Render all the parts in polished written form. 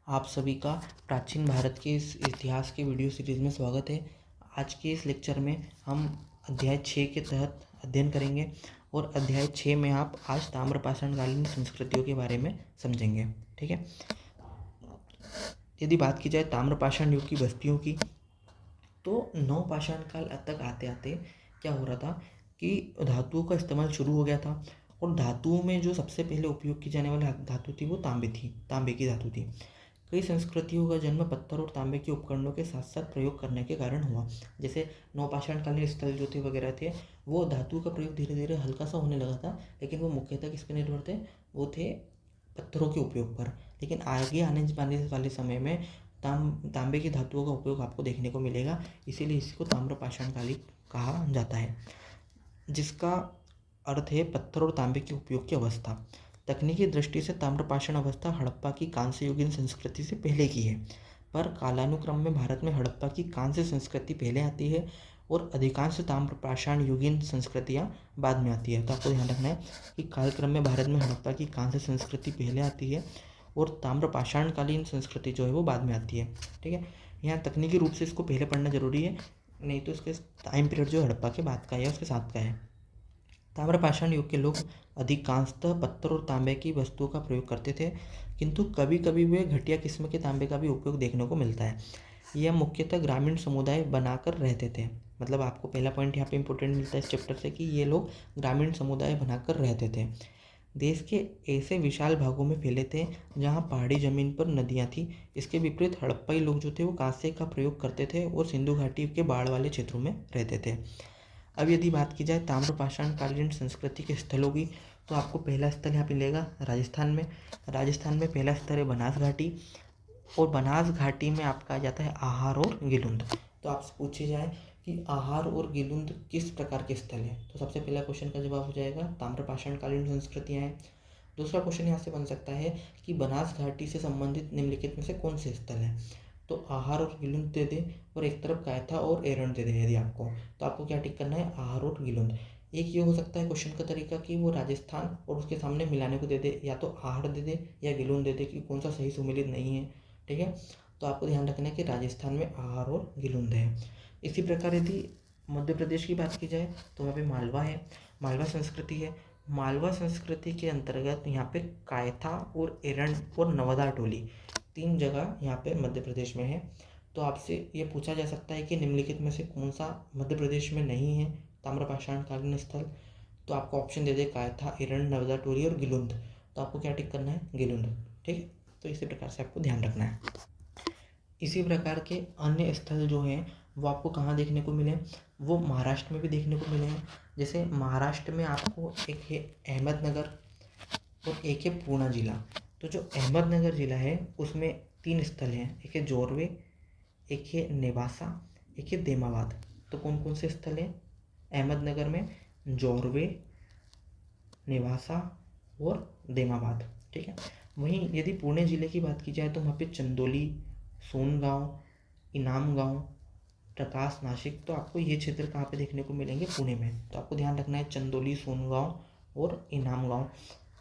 आप सभी का प्राचीन भारत के इस इतिहास के वीडियो सीरीज़ में स्वागत है। आज के इस लेक्चर में हम अध्याय 6 के तहत अध्ययन करेंगे और अध्याय 6 में आप आज ताम्रपाषाणकालीन संस्कृतियों के बारे में समझेंगे। ठीक है। यदि बात की जाए ताम्रपाषाण युग की बस्तियों की, तो नवपाषाण काल तक आते आते क्या हो रहा था कि धातुओं का इस्तेमाल शुरू हो गया था और धातुओं में जो सबसे पहले उपयोग की जाने वाली धातु थी वो तांबे की धातु थी। कई संस्कृतियों का जन्म पत्थर और तांबे के उपकरणों के साथ साथ प्रयोग करने के कारण हुआ। जैसे नवपाषाणकालीन स्थल जो थे वगैरह थे, वो धातु का प्रयोग धीरे धीरे हल्का सा होने लगा था, लेकिन वो मुख्यतः किस पे निर्भर थे? वो थे पत्थरों के उपयोग पर। लेकिन आगे आने वाले समय में तांबे की धातुओं का उपयोग आपको देखने को मिलेगा, इसीलिए इसको ताम्रपाषाणकालीन कहा जाता है, जिसका अर्थ है पत्थर और तांबे के उपयोग की अवस्था। तकनीकी दृष्टि से ताम्रपाषाण अवस्था हड़प्पा की कांस्य युगीन संस्कृति से पहले की है, पर कालानुक्रम में भारत में हड़प्पा की कांस्य संस्कृति पहले आती है और अधिकांश ताम्रपाषाण युगीन संस्कृतियाँ बाद में आती है। तो आपको ध्यान रखना है कि कालक्रम में भारत में हड़प्पा की कांस्य संस्कृति पहले आती है और ताम्रपाषाणकालीन संस्कृति जो है वो बाद में आती है। ठीक है। यहाँ तकनीकी रूप से इसको पहले पढ़ना जरूरी है, नहीं तो इसके टाइम पीरियड जो हड़प्पा के बाद का है उसके साथ का है। ताम्रपाषाण युग के लोग अधिकांशतः पत्थर और तांबे की वस्तुओं का प्रयोग करते थे, किंतु कभी कभी वे घटिया किस्म के तांबे का भी उपयोग देखने को मिलता है। यह मुख्यतः ग्रामीण समुदाय बनाकर रहते थे। मतलब आपको पहला पॉइंट यहाँ पे इंपॉर्टेंट मिलता है इस चैप्टर से कि ये लोग ग्रामीण समुदाय बनाकर रहते थे। देश के ऐसे विशाल भागों में फैले थे जहाँ पहाड़ी जमीन पर नदियाँ थी। इसके विपरीत हड़प्पाई लोग जो थे वो कांसे का प्रयोग करते थे और सिंधु घाटी के बाढ़ वाले क्षेत्रों में रहते थे। अब यदि बात की जाए ताम्रपाषाणकालीन संस्कृति के स्थलों की, तो आपको पहला स्थल यहाँ मिलेगा राजस्थान में। राजस्थान में पहला स्थल है बनास घाटी, और बनास घाटी में आपका आ जाता है आहार और गिलुंद। तो आपसे पूछे जाए कि आहार और गिलुंद किस प्रकार के स्थल हैं, तो सबसे पहला क्वेश्चन का जवाब हो जाएगा ताम्रपाषाणकालीन संस्कृतियाँ हैं। दूसरा क्वेश्चन यहाँ से बन सकता है कि बनास घाटी से संबंधित निम्नलिखित में से कौन से स्थल हैं। तो आहार और गिलुंद दे दे और एक तरफ कायथा और एरंड दे दे यदि आपको, तो आपको क्या टिक करना है? आहार और गिलुंद। एक ये हो सकता है क्वेश्चन का तरीका कि वो राजस्थान और उसके सामने मिलाने को दे दे, या तो आहार दे दे या गिलुंद दे दे, कि कौन सा सही सुमेलित नहीं है। ठीक है। तो आपको ध्यान रखना है कि राजस्थान में आहार और गिलुंद है। इसी प्रकार यदि मध्य प्रदेश की बात की जाए तो वहाँ पे मालवा है, मालवा संस्कृति है। मालवा संस्कृति के अंतर्गत यहाँ पे कायथा और एरंड और नवादा टोली, तीन जगह यहाँ पे मध्य प्रदेश में है। तो आपसे ये पूछा जा सकता है कि निम्नलिखित में से कौन सा मध्य प्रदेश में नहीं है ताम्रपाषाणकालीन स्थल, तो आपको ऑप्शन दे दे कायथा, एरंड, नवादा टोली और गिलुंद। तो आपको क्या टिक करना है? गिलुंद। ठीक है। तो इसी प्रकार से आपको ध्यान रखना है। इसी प्रकार के अन्य स्थल जो हैं वो आपको कहाँ देखने को मिले? वो महाराष्ट्र में भी देखने को मिले हैं। जैसे महाराष्ट्र में आपको एक है अहमदनगर और एक है पूर्णा जिला। तो जो अहमदनगर जिला है उसमें तीन स्थल हैं, एक है जोरवे, एक है नेवासा, एक है देमाबाद। तो कौन कौन से स्थल हैं अहमदनगर में? जोरवे, नेवासा और देमाबाद। ठीक है। वहीं यदि पुणे जिले की बात की जाए तो वहाँ पे चंदोली, सोनगांव, इनाम गांव, प्रकाश, नासिक। तो आपको ये क्षेत्र कहाँ पे देखने को मिलेंगे? पुणे में। तो आपको ध्यान रखना है चंदोली, सोनगांव और इनाम गांव,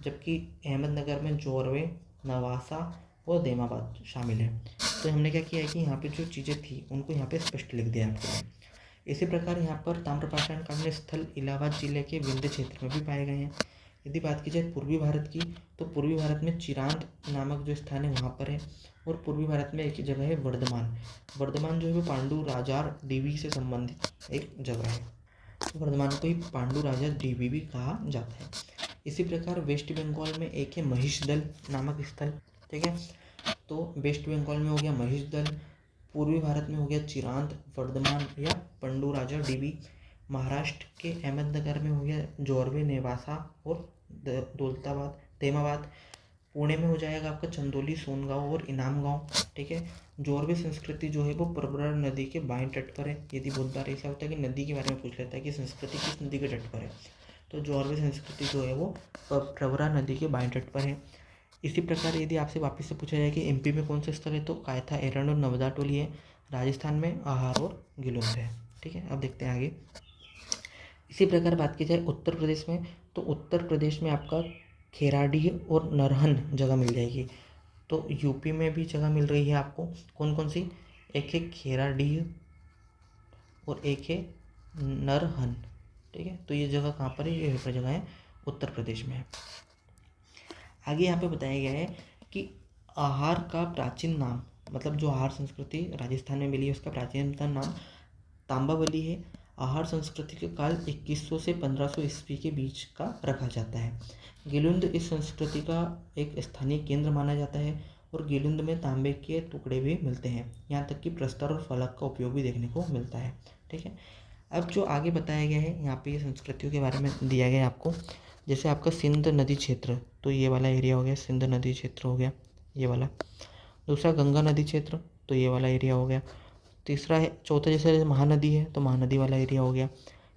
जबकि अहमदनगर में जोरवे, नवासा और देमाबाद शामिल है। तो हमने क्या किया है कि यहाँ पे जो चीज़ें थी उनको यहाँ पे स्पष्ट लिख दिया आपको। इसी प्रकार यहाँ पर ताम्रपाषाणकालीन स्थल इलाहाबाद जिले के विंध्य क्षेत्र में भी पाए गए हैं। यदि बात की जाए पूर्वी भारत की, तो पूर्वी भारत में चिरांद नामक जो स्थान है वहाँ पर है, और पूर्वी भारत में एक जगह है वर्धमान। वर्धमान जो है वो पांडु राजार डीवी से संबंधित एक जगह है, तो वर्धमान को ही पांडु राजा डीवी भी कहा जाता है। इसी प्रकार वेस्ट बंगाल में एक है महिषदल नामक स्थल। ठीक है। तो वेस्ट बंगाल में हो गया महिषदल, पूर्वी भारत में हो गया चिरांद, वर्धमान या पंडू राजा डीवी, महाराष्ट्र के अहमदनगर में हो गया जोरवे, नेवासा और दौलताबाद, देमाबाद, पुणे में हो जाएगा आपका चंदोली, सोनगांव और इनाम गांव। ठीक है। जोरवे संस्कृति जो है वो प्रवरा नदी के बाएं तट पर है। यदि बहुत बार ऐसा होता है कि नदी के बारे में पूछ लेता है कि संस्कृति किस नदी के तट पर है, तो जोरवे संस्कृति जो है वो प्रवरा नदी के बाएं तट पर है। इसी प्रकार यदि आपसे वापस से पूछा जाए कि एमपी में कौन से स्थल है, तो कायथा, एरंड और नवदा टोली है। राजस्थान में आहार और गिलुंद है। ठीक है। अब देखते हैं आगे। इसी प्रकार बात की जाए उत्तर प्रदेश में, तो उत्तर प्रदेश में आपका खेराडी और नरहन जगह मिल जाएगी। तो यूपी में भी जगह मिल रही है आपको। कौन कौन सी? एक है खेराडीह और एक है नरहन। ठीक है, तो ये जगह कहाँ पर है? ये जगह है उत्तर प्रदेश में है। आगे यहाँ पे बताया गया है कि आहार का प्राचीन नाम, मतलब जो आहार संस्कृति राजस्थान में मिली है उसका प्राचीनतम नाम तांबावली है। आहार संस्कृति का काल 2100 से 1500 ईस्वी के बीच का रखा जाता है। गिलुंद इस संस्कृति का एक स्थानीय केंद्र माना जाता है और गिलुंद में तांबे के टुकड़े भी मिलते हैं। यहाँ तक कि प्रस्तर और फलक का उपयोग भी देखने को मिलता है। ठीक है, अब जो आगे बताया गया है यहाँ पे ये संस्कृतियों के बारे में दिया गया है आपको। जैसे आपका सिंध नदी क्षेत्र, तो ये वाला एरिया हो गया, सिंध नदी क्षेत्र हो गया ये वाला। दूसरा गंगा नदी क्षेत्र, तो ये वाला एरिया हो गया। तीसरा है, चौथा जैसे महानदी है तो महानदी वाला एरिया हो गया।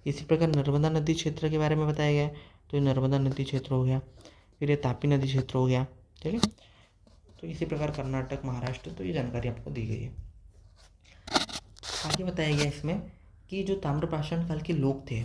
इसी प्रकार नर्मदा नदी क्षेत्र के बारे में बताया गया है, तो ये नर्मदा नदी क्षेत्र हो गया। फिर ये तापी नदी क्षेत्र हो गया। ठीक है, तो इसी प्रकार कर्नाटक, महाराष्ट्र, तो ये जानकारी आपको दी गई है। आगे बताया गया इसमें कि जो ताम्रपाषाण काल के लोग थे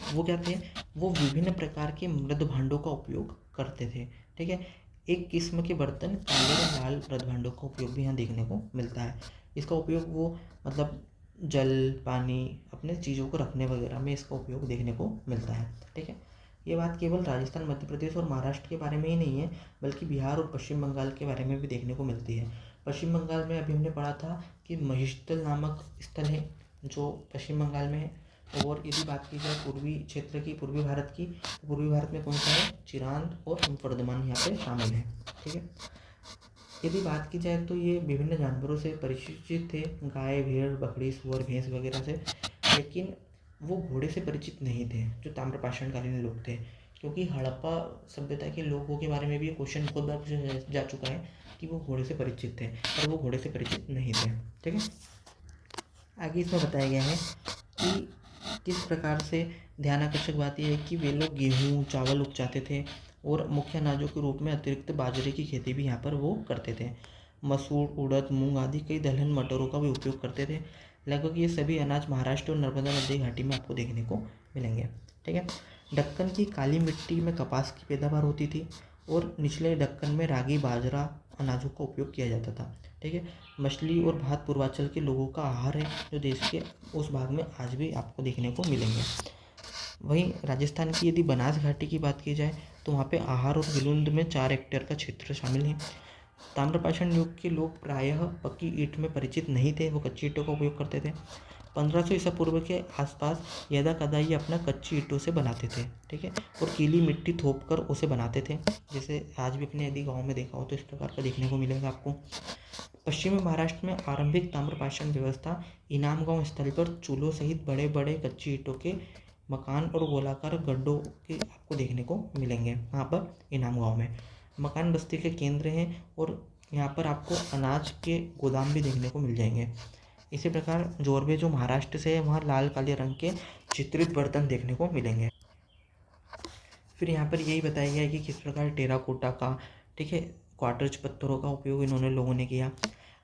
वो क्या थे? वो विभिन्न प्रकार के मृद भांडों का उपयोग करते थे। ठीक है, एक किस्म के बर्तन काले और लाल मृद भांडों का उपयोग भी यहाँ देखने को मिलता है। इसका उपयोग वो मतलब जल, पानी, अपने चीज़ों को रखने वगैरह में इसका उपयोग देखने को मिलता है। ठीक है, ये बात केवल राजस्थान, मध्य प्रदेश और महाराष्ट्र के बारे में ही नहीं है, बल्कि बिहार और पश्चिम बंगाल के बारे में भी देखने को मिलती है। पश्चिम बंगाल में अभी हमने पढ़ा था कि महिषदल नामक स्थल है जो पश्चिम बंगाल में है। और यदि बात की जाए पूर्वी क्षेत्र की, पूर्वी भारत की, तो पूर्वी भारत में कौन सा है? चिरांद और वर्धमान यहाँ पे शामिल है। ठीक है, यदि बात की जाए तो ये विभिन्न जानवरों से परिचित थे, गाय, भेड़, बकरी, सुअर, भैंस वगैरह से, लेकिन वो घोड़े से परिचित नहीं थे जो ताम्रपाषाणकालीन लोग थे। क्योंकि हड़प्पा सभ्यता के लोगों के बारे में भी ये क्वेश्चन बहुत बार पूछा जा चुका है कि वो घोड़े से परिचित थे, और वो घोड़े से परिचित नहीं थे। ठीक है, आगे इसमें बताया गया है कि किस प्रकार से, ध्यान आकर्षक बात यह है कि वे लोग गेहूँ, चावल उपजाते थे और मुख्य अनाजों के रूप में अतिरिक्त बाजरे की खेती भी यहाँ पर वो करते थे। मसूर, उड़द, मूंग आदि कई दलहन मटरों का भी उपयोग करते थे। लगभग ये सभी अनाज महाराष्ट्र और नर्मदा नदी घाटी में आपको देखने को मिलेंगे। ठीक है, दक्कन की काली मिट्टी में कपास की पैदावार होती थी और निचले दक्कन में रागी, बाजरा अनाजों का उपयोग किया जाता था। ठीक है, मछली और भात पूर्वांचल के लोगों का आहार है जो देश के उस भाग में आज भी आपको देखने को मिलेंगे। वहीं राजस्थान की यदि बनास घाटी की बात की जाए तो वहाँ पे आहार और गिलुंद में 4 हेक्टेयर का क्षेत्र शामिल है। ताम्रपाषाण युग के लोग प्रायः पक्की ईंट में परिचित नहीं थे, वो कच्ची ईंटों का उपयोग करते थे। 1500 ईसा पूर्व के आसपास यदा कदा ये अपना कच्ची ईंटों से बनाते थे। ठीक है, और गीली मिट्टी थोप कर उसे बनाते थे, जैसे आज भी अपने यदि गाँव में देखा हो तो इस प्रकार का देखने को मिलेगा आपको। पश्चिमी महाराष्ट्र में आरंभिक ताम्रपाषाण व्यवस्था इनाम गांव स्थल पर चूल्हों सहित बड़े बड़े कच्ची ईंटों के मकान और गोलाकार गड्ढों के आपको देखने को मिलेंगे। वहाँ पर इनाम गांव में मकान बस्ती के केंद्र हैं और यहाँ पर आपको अनाज के गोदाम भी देखने को मिल जाएंगे। इसी प्रकार जोरबे जो महाराष्ट्र से है वहाँ लाल काले रंग के चित्रित बर्तन देखने को मिलेंगे। फिर यहाँ पर यही बताया गया है कि किस प्रकार टेराकोटा का, ठीक है, क्वार्टज पत्थरों का उपयोग इन्होंने लोगों ने किया।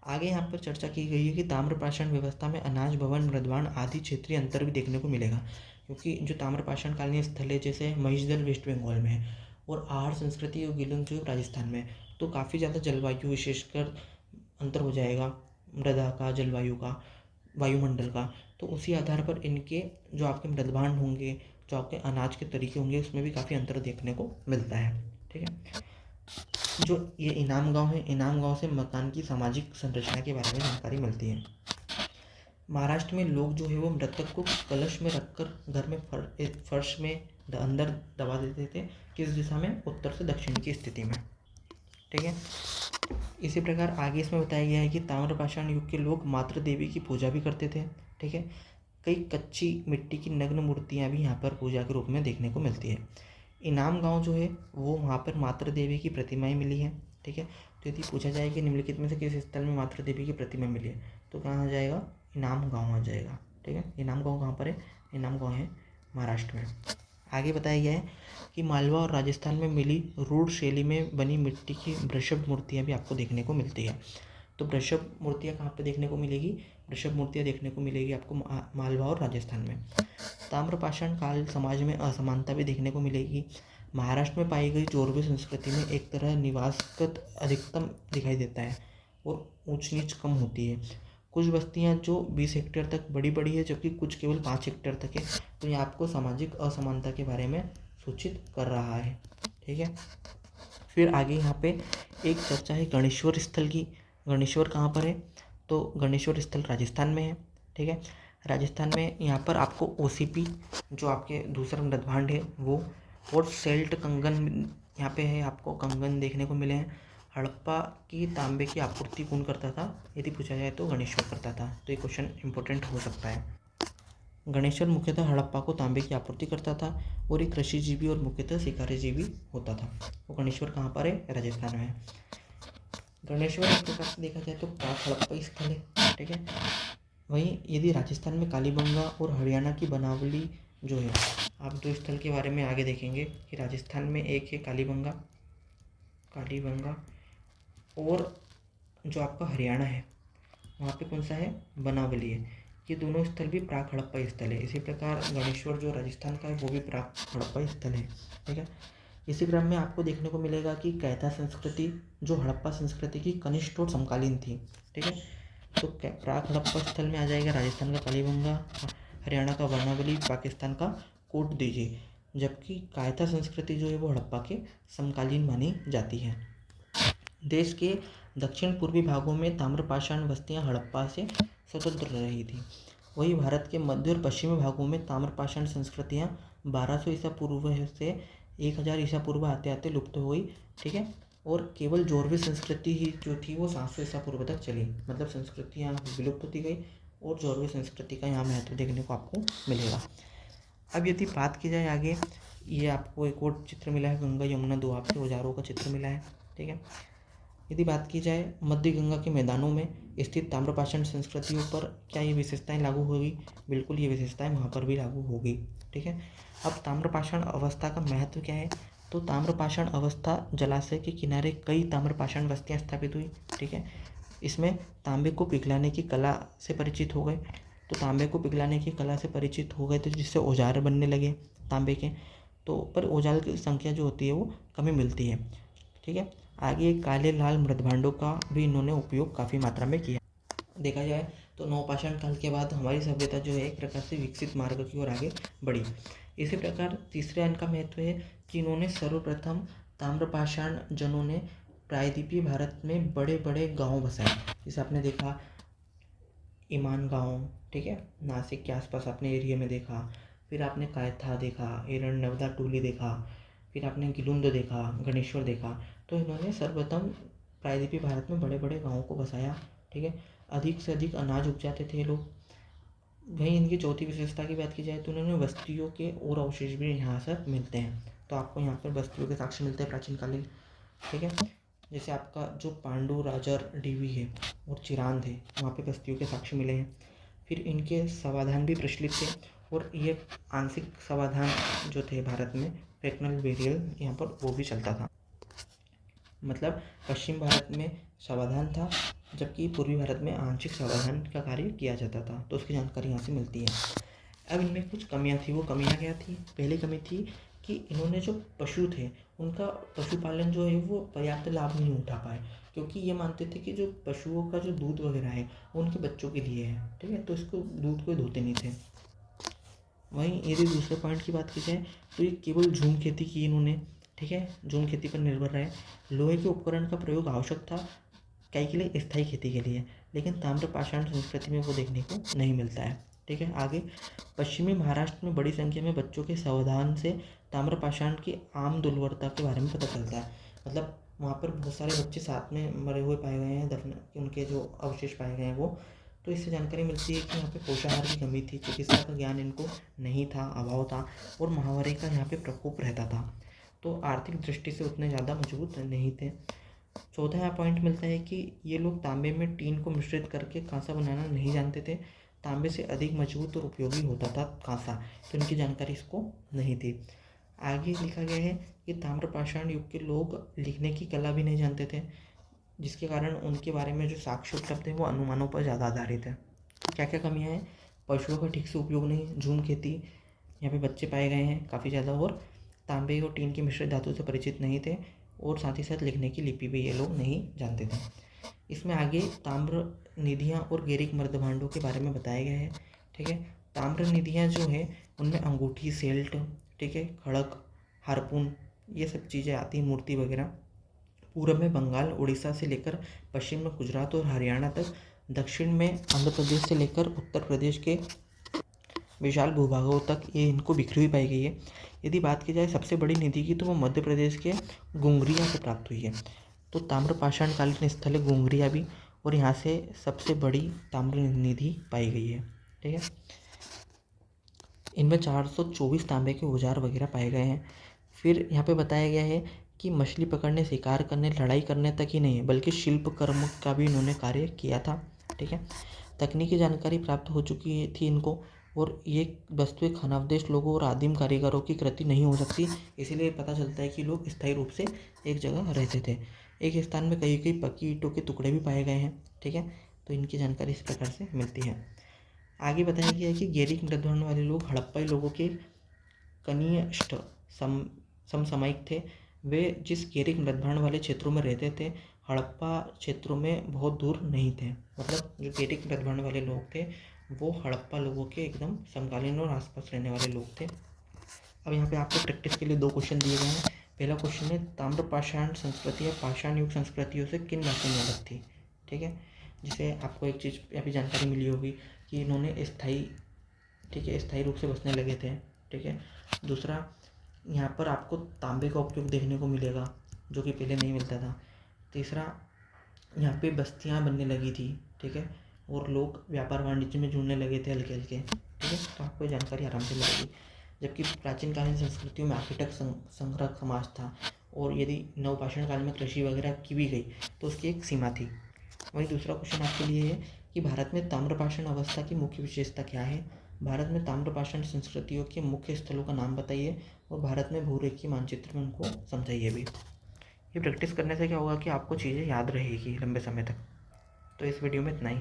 आगे यहाँ पर चर्चा की गई है कि ताम्रपाषाण व्यवस्था में अनाज भवन, मृदवान आदि क्षेत्रीय अंतर भी देखने को मिलेगा, क्योंकि जो ताम्रपाषाण कालीन स्थल है जैसे महिषदल वेस्ट बंगाल में है और आहार संस्कृति और गिलुंद जो राजस्थान में, तो काफ़ी ज़्यादा जलवायु विशेषकर अंतर हो जाएगा, मृदा का, जलवायु का, वायुमंडल का। तो उसी आधार पर इनके जो आपके मृदभांड होंगे, जो आपके अनाज के तरीके होंगे, उसमें भी काफ़ी अंतर देखने को मिलता है। ठीक है, जो ये इनाम गांव है, इनाम गांव से मकान की सामाजिक संरचना के बारे में जानकारी मिलती है। महाराष्ट्र में लोग जो है वो मृतक को कलश में रखकर घर में फर्श में अंदर दबा देते थे। किस दिशा में? उत्तर से दक्षिण की स्थिति में। ठीक है, इसी प्रकार आगे इसमें बताया गया है कि ताम्रपाषाण युग के लोग मातृ देवी की पूजा भी करते थे। ठीक है, कई कच्ची मिट्टी की नग्न मूर्तियाँ भी यहाँ पर पूजा के रूप में देखने को मिलती है। इनाम गांव जो है वो वहाँ पर मातृ देवी की प्रतिमाएं मिली हैं। ठीक है, तो यदि पूछा जाए कि निम्नलिखित में से किस स्थल में मातृ देवी की प्रतिमा मिली है, तो कहाँ आ जाएगा? इनाम गांव आ जाएगा। ठीक है, इनाम गांव कहाँ पर है? इनाम गांव है महाराष्ट्र में। आगे बताया गया है कि मालवा और राजस्थान में मिली रूढ़ शैली में बनी मिट्टी की वृषभ मूर्तियाँ भी आपको देखने को मिलती है। तो वृषभ मूर्तियाँ कहाँ पर देखने को मिलेगी? वृषभ मूर्तियाँ देखने को मिलेगी आपको मालवा और राजस्थान में। ताम्रपाषाण काल समाज में असमानता भी देखने को मिलेगी। महाराष्ट्र में पाई गई जोरवे संस्कृति में एक तरह निवासगत अधिकतम दिखाई देता है और ऊंच नीच कम होती है। कुछ बस्तियां जो 20 हेक्टेयर तक बड़ी है, जबकि कुछ केवल 5 हेक्टेयर तक है। तो ये आपको सामाजिक असमानता के बारे में सूचित कर रहा है। ठीक है, फिर आगे यहाँ पे एक चर्चा है गणेश्वर स्थल की। गणेश्वर कहाँ पर है? तो गणेश्वर स्थल राजस्थान में है। ठीक है, राजस्थान में यहाँ पर आपको ओसीपी जो आपके दूसरा मृदभांड है वो, और सेल्ट कंगन यहाँ पे है, आपको कंगन देखने को मिले हैं। हड़प्पा की तांबे की आपूर्ति कौन करता था? यदि पूछा जाए तो गणेश्वर करता था। तो ये क्वेश्चन इंपॉर्टेंट हो सकता है। गणेश्वर मुख्यतः हड़प्पा को तांबे की आपूर्ति करता था और एक कृषिजीवी और मुख्यतः शिकारीजीवी होता था। तो गणेश्वर कहाँ पर है? राजस्थान में है। गणेश्वर एक प्रकार से देखा जाए तो प्राक हड़प्पा स्थल है। ठीक है, वहीं यदि राजस्थान में कालीबंगा और हरियाणा की बनावली जो है, आप दो स्थल के बारे में आगे देखेंगे कि राजस्थान में एक है कालीबंगा और जो आपका हरियाणा है वहाँ पे कौन सा है? बनावली है। ये दोनों स्थल भी प्राक हड़प्पा स्थल है। इसी प्रकार गणेश्वर जो राजस्थान का है वो भी प्राक हड़प्पा स्थल है। ठीक है, इसी क्रम में आपको देखने को मिलेगा कि कैथा संस्कृति जो हड़प्पा संस्कृति की कनिष्ठ और समकालीन थी। ठीक है, तो प्राक हड़प्पा स्थल में आ जाएगा राजस्थान का कालीबंगा, हरियाणा का बनावली, पाकिस्तान का कोट दीजिए, जबकि कायथा संस्कृति जो है वो हड़प्पा के समकालीन मानी जाती है। देश के दक्षिण पूर्वी भागों में ताम्रपाषाण बस्तियां हड़प्पा से स्वतंत्र रही थी। वही भारत के मध्य और पश्चिमी भागों में ताम्रपाषाण संस्कृतियां 1200 ईसा पूर्व से 1000 ईसा पूर्व आते आते लुप्त हो गई। ठीक है, और केवल जोरवे संस्कृति ही जो थी वो 700 ईसा पूर्व तक चली। मतलब संस्कृतियाँ विलुप्त होती गई और जोरवे संस्कृति का यहाँ महत्व देखने को आपको मिलेगा। अब यदि बात की जाए आगे, ये आपको एक और चित्र मिला है, गंगा यमुना दोआब से औजारों का चित्र मिला है। ठीक है, यदि बात की जाए मध्य गंगा के मैदानों में स्थित ताम्रपाषाण संस्कृतियों पर क्या ये विशेषताएं लागू होगी? बिल्कुल, ये विशेषताएं वहाँ पर भी लागू होगी। ठीक है, अब ताम्रपाषाण अवस्था का महत्व क्या है? तो ताम्रपाषाण अवस्था जलाशय के किनारे कई ताम्रपाषाण बस्तियाँ स्थापित हुई। ठीक है, इसमें तांबे को पिघलाने की कला से परिचित हो गए। तो तांबे को पिघलाने की कला से परिचित हो गए तो जिससे औजार बनने लगे तांबे के, तो पर औजार की संख्या जो होती है वो कमी मिलती है। ठीक है, आगे काले लाल मृदभांडों का भी इन्होंने उपयोग काफ़ी मात्रा में किया। देखा जाए तो नवपाषाण काल के बाद हमारी सभ्यता जो है एक प्रकार से विकसित मार्ग की ओर आगे बढ़ी। इसी प्रकार तीसरे अंक का महत्व है कि इन्होंने सर्वप्रथम ताम्रपाषाण जनों ने प्रायद्वीपीय भारत में बड़े बड़े गांव बसाए। जैसे आपने देखा ईमान गांव, ठीक है, नासिक के आसपास आपने एरिया में देखा, फिर आपने कायथा देखा, एरंडवदा टूली देखा, फिर आपने गिलुंद देखा, गणेश्वर देखा। तो इन्होंने सर्वप्रथम प्रायद्वीपीय भारत में बड़े बड़े गाँवों को बसाया। ठीक है, अधिक से अधिक अनाज उपजाते थे ये लोग। वहीं इनकी चौथी विशेषता की बात की जाए तो उन्होंने बस्तियों के और अवशेष भी यहाँ से मिलते हैं। तो आपको यहाँ पर बस्तियों के साक्ष्य मिलते हैं प्राचीन कालीन। ठीक है, जैसे आपका जो पांडु राजर डीवी है और चिरांद है वहाँ पे बस्तियों के साक्ष्य मिले हैं। फिर इनके समाधान भी प्रचलित थे और ये आंशिक समाधान जो थे भारत में फ्रैक्शनल बेरियल यहाँ पर वो भी चलता था। मतलब पश्चिम भारत में समाधान था जबकि पूर्वी भारत में आंशिक समाधान का कार्य किया जाता था। तो उसकी जानकारी यहाँ से मिलती है। अब इनमें कुछ कमियाँ थी। वो कमियाँ क्या थी? पहली कमी थी कि इन्होंने जो पशु थे उनका पशुपालन जो है वो पर्याप्त लाभ नहीं उठा पाए, क्योंकि ये मानते थे कि जो पशुओं का जो दूध वगैरह है वो उनके बच्चों के लिए है। ठीक है, तो इसको दूध को धोते नहीं थे। वहीं यदि दूसरे पॉइंट की बात की जाए तो ये केवल झूम खेती की इन्होंने। ठीक है, झूम खेती पर निर्भर रहे। लोहे के उपकरण का प्रयोग आवश्यक था क्या के लिए? स्थायी खेती के लिए। लेकिन ताम्रपाषाण संस्कृति में वो देखने को नहीं मिलता है। ठीक है, आगे पश्चिमी महाराष्ट्र में बड़ी संख्या में बच्चों के सावधान से ताम्रपाषाण की आम दुर्लभता के बारे में पता चलता है। मतलब वहाँ पर बहुत सारे बच्चे साथ में मरे हुए पाए गए हैं, दफन उनके जो अवशेष पाए गए हैं वो। तो इससे जानकारी मिलती है कि यहाँ पे पोषाहार की कमी थी, चिकित्सा का ज्ञान इनको नहीं था, अभाव था, और महामारी का यहाँ पे प्रकोप रहता था। तो आर्थिक दृष्टि से उतने ज़्यादा मजबूत नहीं थे। चौथा पॉइंट मिलता है कि ये लोग तांबे में टीन को मिश्रित करके कांसा बनाना नहीं जानते थे। तांबे से अधिक मजबूत और उपयोगी होता था कांसा, तो इनकी जानकारी इसको नहीं थी। आगे लिखा गया है कि ताम्रपाषाण युग के लोग लिखने की कला भी नहीं जानते थे, जिसके कारण उनके बारे में जो साक्ष्य उपलब्ध है वो अनुमानों पर ज़्यादा आधारित है। क्या क्या कमियाँ हैं? पशुओं का ठीक से उपयोग नहीं, झूम खेती, यहाँ पे बच्चे पाए गए हैं काफ़ी ज़्यादा, और तांबे और टीन की मिश्रित धातु से परिचित नहीं थे और साथ ही साथ लिखने की लिपि भी ये लोग नहीं जानते थे। इसमें आगे ताम्र निधियाँ और गैरिक मृदभांडों के बारे में बताया गया है। ठीक है, ताम्र निधियाँ जो है उनमें अंगूठी, सेल्ट, ठीक है, खड़क, हारपून, ये सब चीज़ें आती हैं, मूर्ति वगैरह। पूर्व में बंगाल, उड़ीसा से लेकर पश्चिम में गुजरात और हरियाणा तक, दक्षिण में आंध्र प्रदेश से लेकर उत्तर प्रदेश के विशाल भूभागों तक ये इनको बिखरी हुई पाई गई है। यदि बात की जाए सबसे बड़ी निधि की, तो वो मध्य प्रदेश के गुंगरिया से प्राप्त हुई है। तो ताम्रपाषाण कालीन स्थल है गुंगरिया भी, और यहाँ से सबसे बड़ी ताम्र निधि पाई गई है। ठीक है, इनमें 424 तांबे के औजार वगैरह पाए गए हैं। फिर यहाँ पे बताया गया है कि मछली पकड़ने, शिकार करने, लड़ाई करने तक ही नहीं बल्कि शिल्प कर्म का भी इन्होंने कार्य किया था। ठीक है, तकनीकी जानकारी प्राप्त हो चुकी थी इनको, और ये वस्तुएं खानावदेश लोगों और आदिम कारीगरों की कृति नहीं हो सकती। इसीलिए पता चलता है कि लोग स्थायी रूप से एक जगह रहते थे। एक स्थान में कई कई पक्की ईंटों के टुकड़े भी पाए गए हैं। ठीक है, तो इनकी जानकारी इस प्रकार से मिलती है। आगे बताया गया है कि गैरिक मृदभांड वाले लोग हड़प्पाई लोगों के कनिष्ठ समसामयिक थे। वे जिस गैरिक मृदभांड वाले क्षेत्रों में रहते थे, हड़प्पा क्षेत्रों में बहुत दूर नहीं थे। मतलब जो गैरिक मृदभांड वाले लोग थे वो हड़प्पा लोगों के एकदम समकालीन और आसपास रहने वाले लोग थे। अब यहाँ पे आपको प्रैक्टिस के लिए 2 क्वेश्चन दिए गए हैं। पहला क्वेश्चन है, ताम्रपाषाण संस्कृति या पाषाण युग संस्कृतियों से किन राशियों में अलग थी। ठीक है, जिसे आपको एक चीज़ अभी जानकारी मिली होगी कि इन्होंने स्थायी रूप से बसने लगे थे। ठीक है, दूसरा, यहाँ पर आपको तांबे का उपयोग देखने को मिलेगा जो कि पहले नहीं मिलता था। तीसरा, यहाँ पे बस्तियाँ बनने लगी थी। ठीक है, और लोग व्यापार वाणिज्य में जुड़ने लगे थे हल्के हल्के। ठीक है, तो आपको ये जानकारी आराम से मिलेगी। जबकि प्राचीन कालीन संस्कृतियों में आर्किटेक्ट संग्रह समाज था, और यदि नवपाषाण काल में कृषि वगैरह की भी गई तो उसकी एक सीमा थी। वहीं दूसरा क्वेश्चन आपके लिए है कि भारत में ताम्रपाषाण अवस्था की मुख्य विशेषता क्या है। भारत में ताम्रपाषाण संस्कृतियों के मुख्य स्थलों का नाम बताइए, और भारत में भूरेखीय मानचित्र में उनको समझाइए भी। ये प्रैक्टिस करने से क्या होगा कि आपको चीज़ें याद रहेगी लंबे समय तक। तो इस वीडियो में इतना ही।